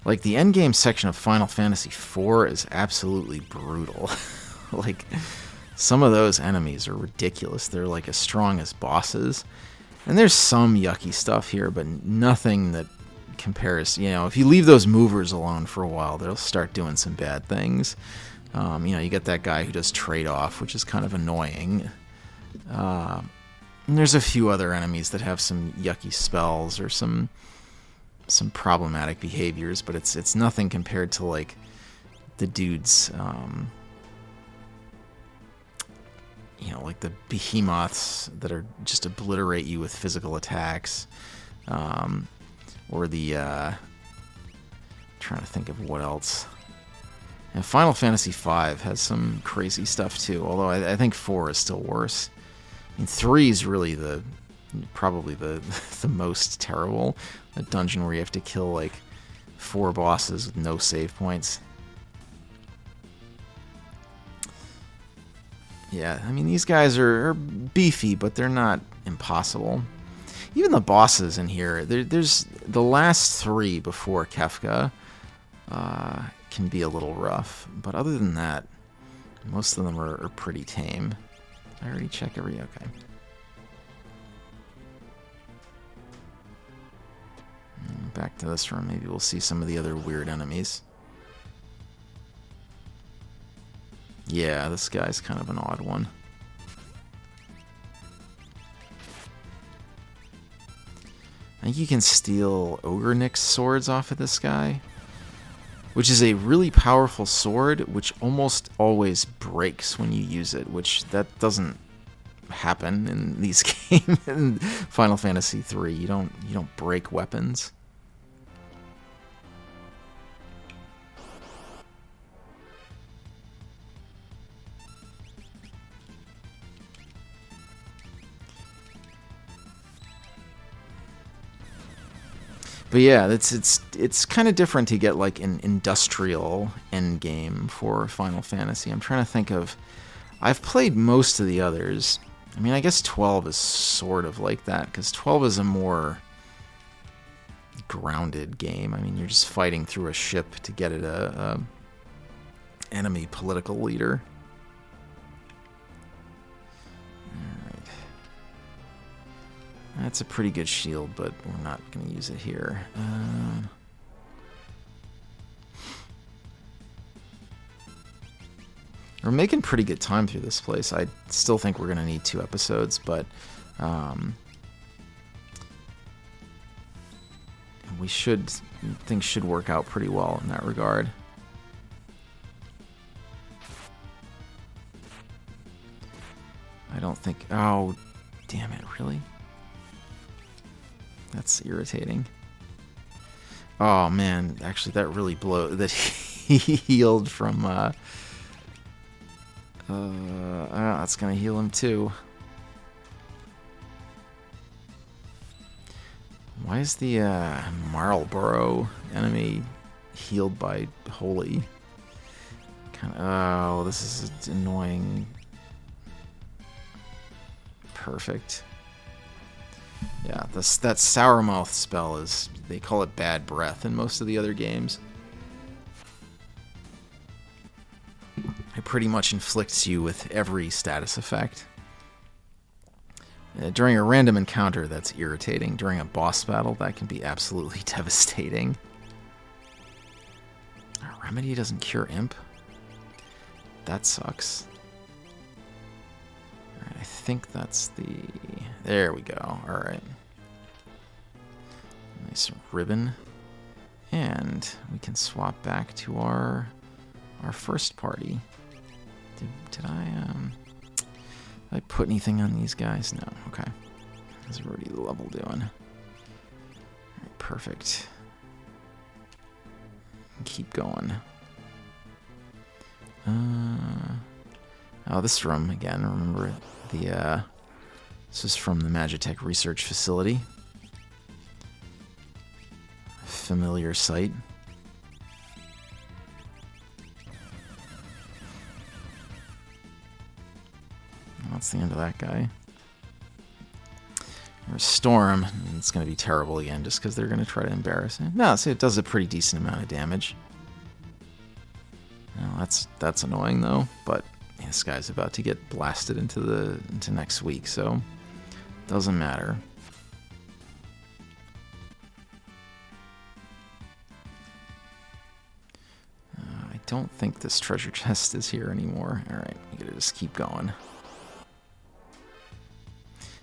Like, the endgame section of Final Fantasy IV is absolutely brutal. Like, some of those enemies are ridiculous. They're, like, as strong as bosses. And there's some yucky stuff here, but nothing that compares. You know, if you leave those movers alone for a while, they'll start doing some bad things. You know, you get that guy who does trade-off, which is kind of annoying. And there's a few other enemies that have some yucky spells or some problematic behaviors, but it's nothing compared to, like, the dudes, you know, like the behemoths that are just obliterate you with physical attacks, or the, trying to think of what else. And Final Fantasy V has some crazy stuff too, although I think 4 is still worse. I mean, 3 is really probably the most terrible. A dungeon where you have to kill like 4 bosses with no save points. Yeah, I mean, these guys are beefy, but they're not impossible. even the bosses in here, there's the last 3 before Kefka can be a little rough. But other than that, most of them are pretty tame. Did I already check every... Okay. Back to this room. Maybe we'll see some of the other weird enemies. Yeah, this guy's kind of an odd one. I think you can steal Ogre Nick's swords off of this guy, which is a really powerful sword, which almost always breaks when you use it, which that doesn't happen in these games. In Final Fantasy III, you don't break weapons. But yeah, it's kind of different to get like an industrial end game for Final Fantasy. I'm trying to think of... I've played most of the others. I mean, I guess 12 is sort of like that, because 12 is a more grounded game. I mean, you're just fighting through a ship to get at a enemy political leader. That's a pretty good shield, but we're not going to use it here. We're making pretty good time through this place. I still think we're going to need 2 episodes, but things should work out pretty well in that regard. I don't think... Oh, damn it, really? That's irritating. Oh man, actually that really that he healed from that's gonna heal him too. Why is the Marlborough enemy healed by Holy? Oh, this is annoying. Perfect. Yeah, that Sourmouth spell is... They call it Bad Breath in most of the other games. It pretty much inflicts you with every status effect. During a random encounter, that's irritating. During a boss battle, that can be absolutely devastating. Remedy doesn't cure Imp? That sucks. Alright, I think that's the... There we go. Alright. Nice ribbon. And we can swap back to our first party. Did I put anything on these guys? No. Okay. How's already the level doing? Alright, perfect. Keep going. Oh, this room again. Remember the this is from the Magitech Research Facility. Familiar sight. That's the end of that guy. There's Storm. It's going to be terrible again just because they're going to try to embarrass him. No, see, it does a pretty decent amount of damage. Well, that's annoying though, but this guy's about to get blasted into next week, so doesn't matter. I don't think this treasure chest is here anymore. Alright, we gotta just keep going.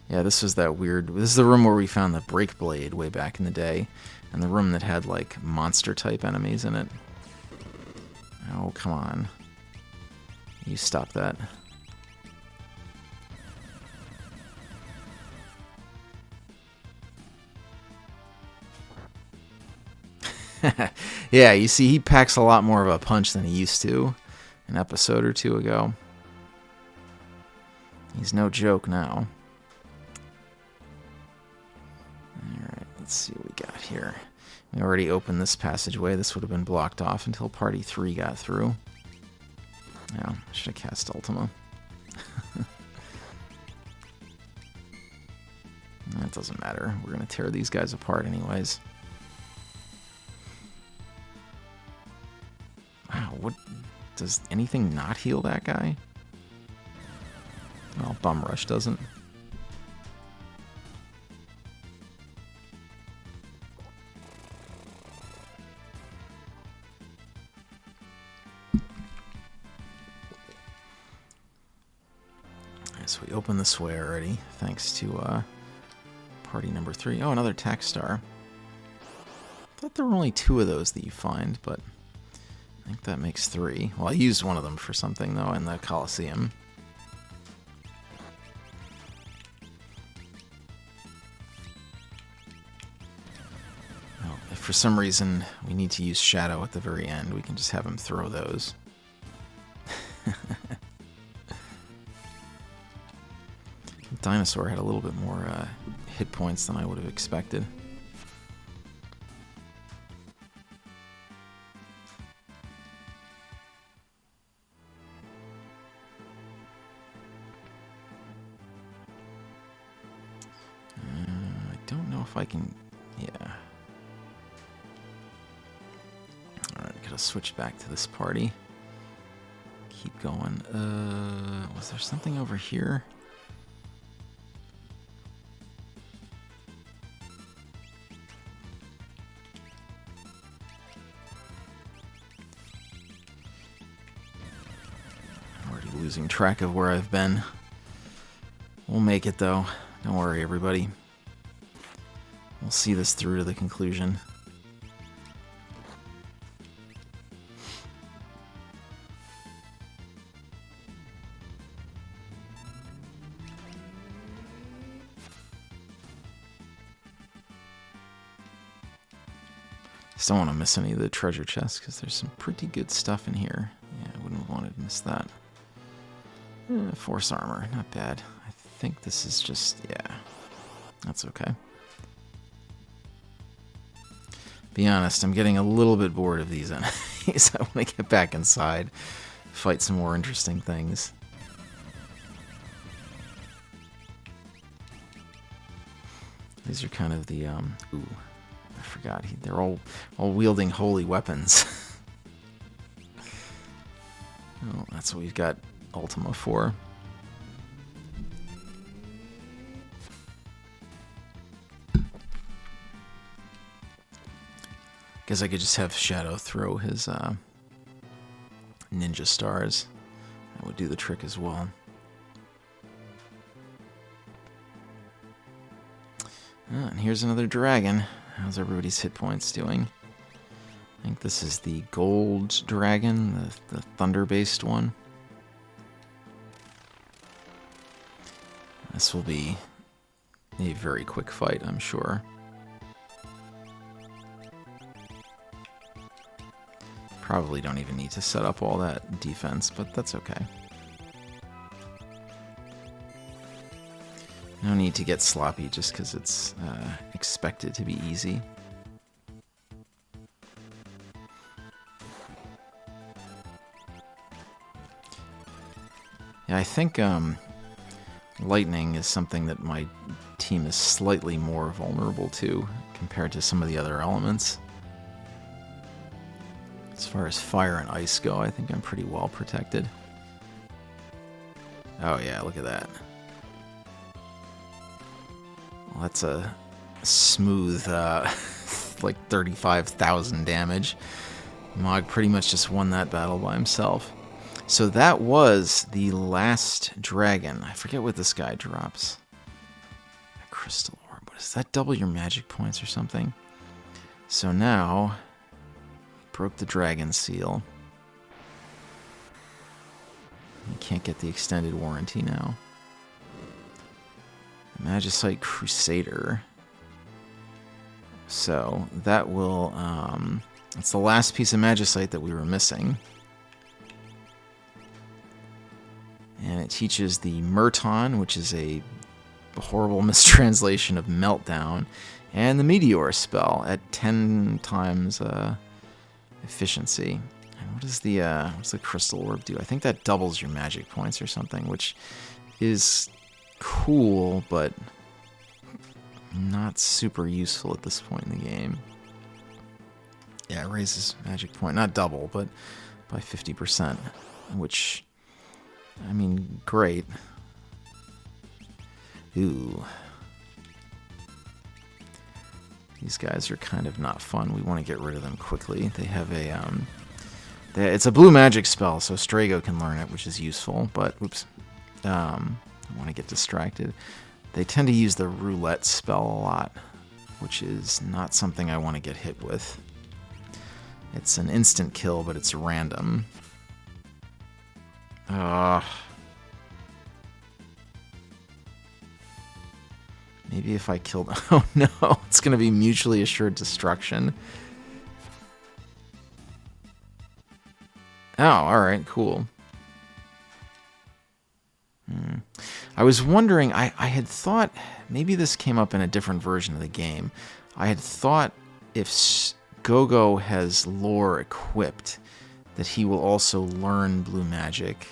Yeah, this was that weird... This is the room where we found the Break Blade way back in the day, and the room that had, like, monster-type enemies in it. Oh, come on. You stop that. Yeah, you see, he packs a lot more of a punch than he used to an episode or two ago. He's no joke now. Alright, let's see what we got here. We already opened this passageway. This would have been blocked off until Party 3 got through. Yeah, I should have cast Ultima. doesn't matter. We're going to tear these guys apart anyways. Wow, what... Does anything not heal that guy? Well, Bum Rush doesn't. So we opened this way already, thanks to party number 3. Oh, another tack star. I thought there were only 2 of those that you find, but I think that makes 3. Well, I used one of them for something, though, in the Coliseum. Well, if for some reason we need to use Shadow at the very end, we can just have him throw those. Dinosaur had a little bit more hit points than I would have expected. I don't know if I can... Yeah. Alright, gotta switch back to this party. Keep going. Was there something over here? Losing track of where I've been. We'll make it, though. Don't worry, everybody. We'll see this through to the conclusion. Just don't want to miss any of the treasure chests, because there's some pretty good stuff in here. Yeah, I wouldn't want to miss that. Force armor, not bad. I think this is just, yeah, that's okay. Be honest, I'm getting a little bit bored of these enemies. I want to get back inside, fight some more interesting things. These are kind of the, ooh, I forgot. They're all wielding holy weapons. Oh, that's what we've got Ultima for. Guess I could just have Shadow throw his ninja stars. That would do the trick as well. And here's another dragon. How's everybody's hit points doing? I think this is the gold dragon, the thunder-based one. This will be a very quick fight, I'm sure. Probably don't even need to set up all that defense, but that's okay. No need to get sloppy just because it's expected to be easy. Yeah, I think lightning is something that my team is slightly more vulnerable to compared to some of the other elements. As far as fire and ice go, I think I'm pretty well protected. Oh yeah, look at that. Well, that's a smooth, like 35,000 damage. Mog pretty much just won that battle by himself. So that was the last dragon. I forget what this guy drops. A crystal orb. What does that double your magic points or something? So now, broke the dragon seal. You can't get the extended warranty now. Magicite Crusader. So that will, that's the last piece of Magicite that we were missing. And it teaches the Merton, which is a horrible mistranslation of Meltdown, and the Meteor spell at 10 times efficiency. And what does the what's the crystal orb do? I think that doubles your magic points or something, which is cool, but not super useful at this point in the game. Yeah, it raises magic point, not double, but by 50%, which, I mean, great. Ooh. These guys are kind of not fun. We want to get rid of them quickly. They have a, it's a blue magic spell, so Strago can learn it, which is useful, but, oops. I want to get distracted. They tend to use the roulette spell a lot, which is not something I want to get hit with. It's an instant kill, but it's random. Maybe if I kill them... Oh no, it's going to be mutually assured destruction. Oh, alright, cool. I was wondering, I had thought, maybe this came up in a different version of the game. I had thought if Gogo has lore equipped, that he will also learn blue magic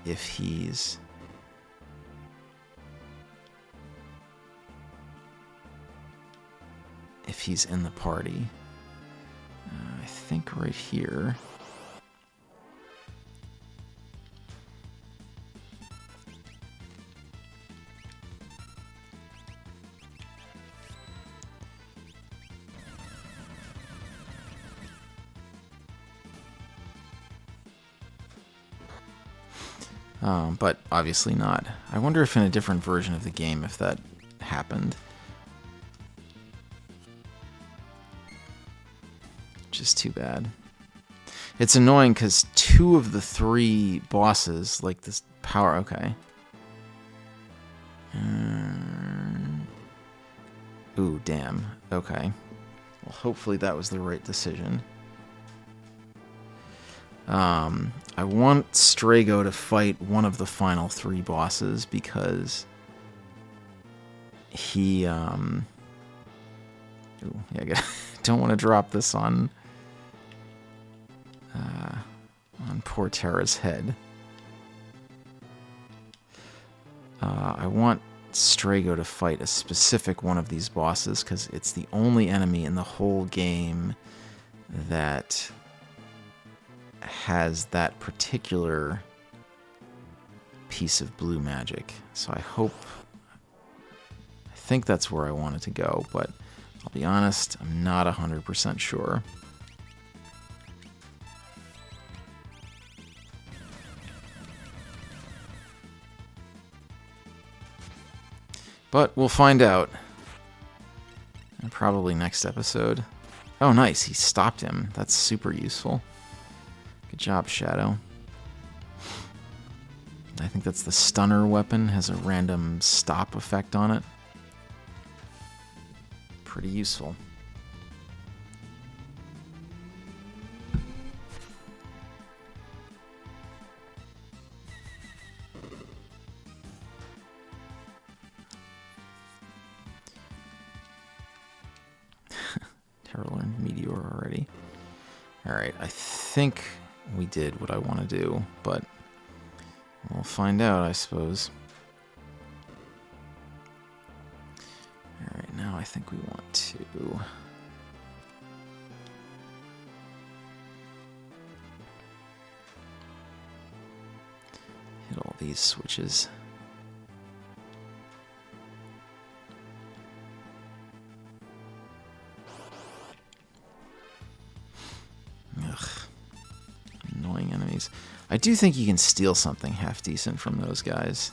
if he's... in the party. I think right here... but obviously not. I wonder if in a different version of the game if that happened. Just too bad. It's annoying because 2 of the 3 bosses, like this power... Okay. Ooh, damn. Okay. Well, hopefully that was the right decision. I want Strago to fight one of the final 3 bosses because he, ooh, yeah, I don't want to drop this on poor Terra's head. I want Strago to fight a specific one of these bosses because it's the only enemy in the whole game that has that particular piece of blue magic. So I think that's where I wanted to go, but I'll be honest, I'm not 100% sure. But we'll find out. And probably next episode. Oh, nice. He stopped him. That's super useful. Good job, Shadow. I think that's the stunner weapon. Has a random stop effect on it. Pretty useful. Terror learned Meteor already. Alright, I think we did what I want to do, but we'll find out, I suppose. Alright, now I think we want to... hit all these switches. Ugh. Annoying enemies. I do think you can steal something half decent from those guys.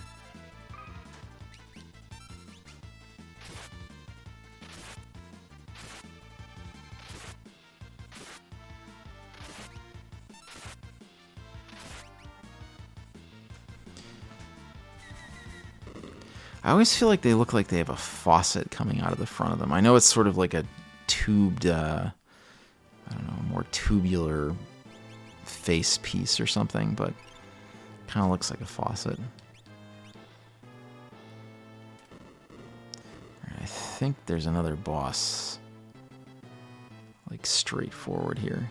I always feel like they look like they have a faucet coming out of the front of them. I know it's sort of like a tubed, I don't know, more tubular face piece or something, but kind of looks like a faucet. I think there's another boss, like straight forward here.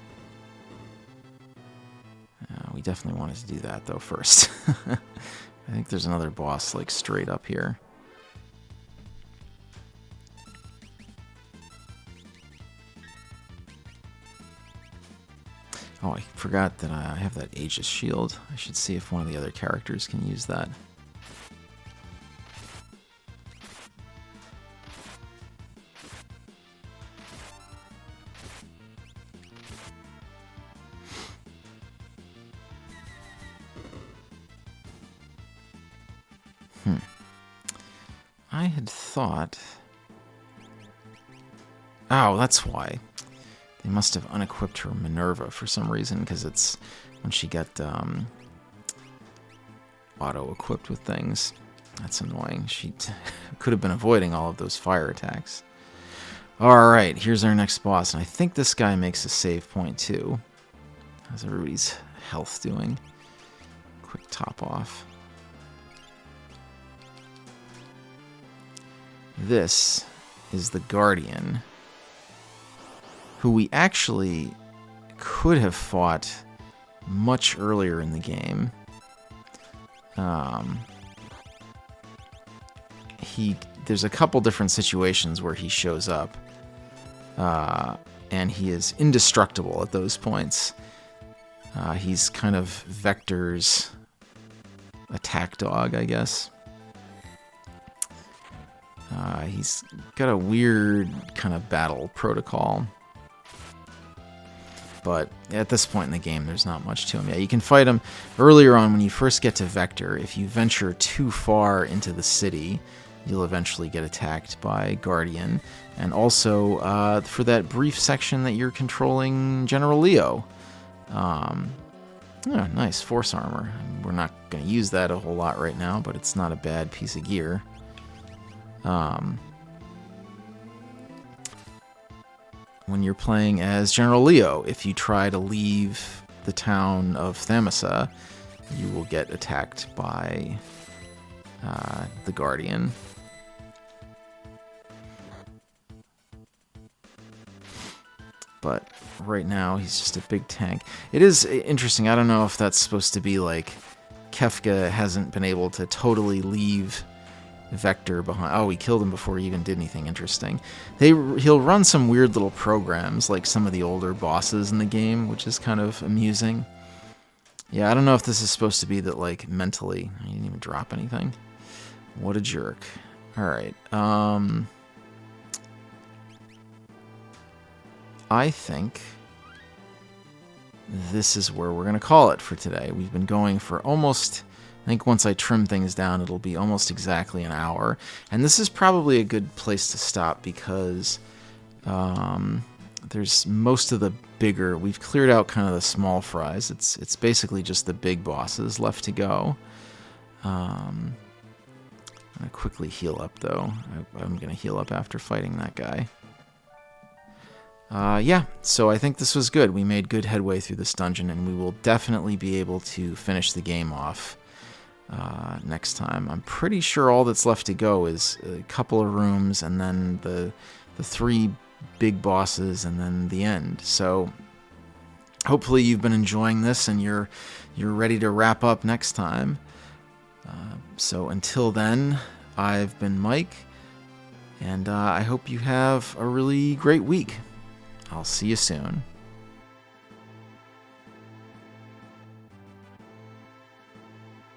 We definitely wanted to do that though first. I think there's another boss like straight up here. Oh, I forgot that I have that Aegis shield. I should see if one of the other characters can use that. I had thought... Oh, that's why. They must have unequipped her Minerva for some reason, because it's when she got auto-equipped with things. That's annoying. She could have been avoiding all of those fire attacks. Alright, here's our next boss, and I think this guy makes a save point too. How's everybody's health doing? Quick top off. This is the Guardian, who we actually could have fought much earlier in the game. There's a couple different situations where he shows up, and he is indestructible at those points. He's kind of Vector's attack dog, I guess. He's got a weird kind of battle protocol. But at this point in the game, there's not much to him. Yeah, you can fight him earlier on when you first get to Vector. If you venture too far into the city, you'll eventually get attacked by Guardian. And also, for that brief section that you're controlling General Leo. Oh, nice, Force Armor. We're not going to use that a whole lot right now, but it's not a bad piece of gear. When you're playing as General Leo, if you try to leave the town of Thamasa, you will get attacked by the Guardian. But right now, he's just a big tank. It is interesting. I don't know if that's supposed to be like Kefka hasn't been able to totally leave Vector behind. Oh, we killed him before he even did anything interesting. He'll run some weird little programs like some of the older bosses in the game, which is kind of amusing. Yeah, I don't know if this is supposed to be that, like, mentally. He didn't even drop anything. What a jerk. Alright, I think this is where we're going to call it for today. We've been going for almost... I think once I trim things down, it'll be almost exactly an hour. And this is probably a good place to stop because there's most of the bigger... We've cleared out kind of the small fries. It's basically just the big bosses left to go. I'm going to quickly heal up, though. I'm going to heal up after fighting that guy. Yeah, so I think this was good. We made good headway through this dungeon, and we will definitely be able to finish the game off next time. I'm pretty sure all that's left to go is a couple of rooms and then the 3 big bosses and then the end. So hopefully you've been enjoying this and you're ready to wrap up next time. So until then, I've been Mike, and I hope you have a really great week. I'll see you soon.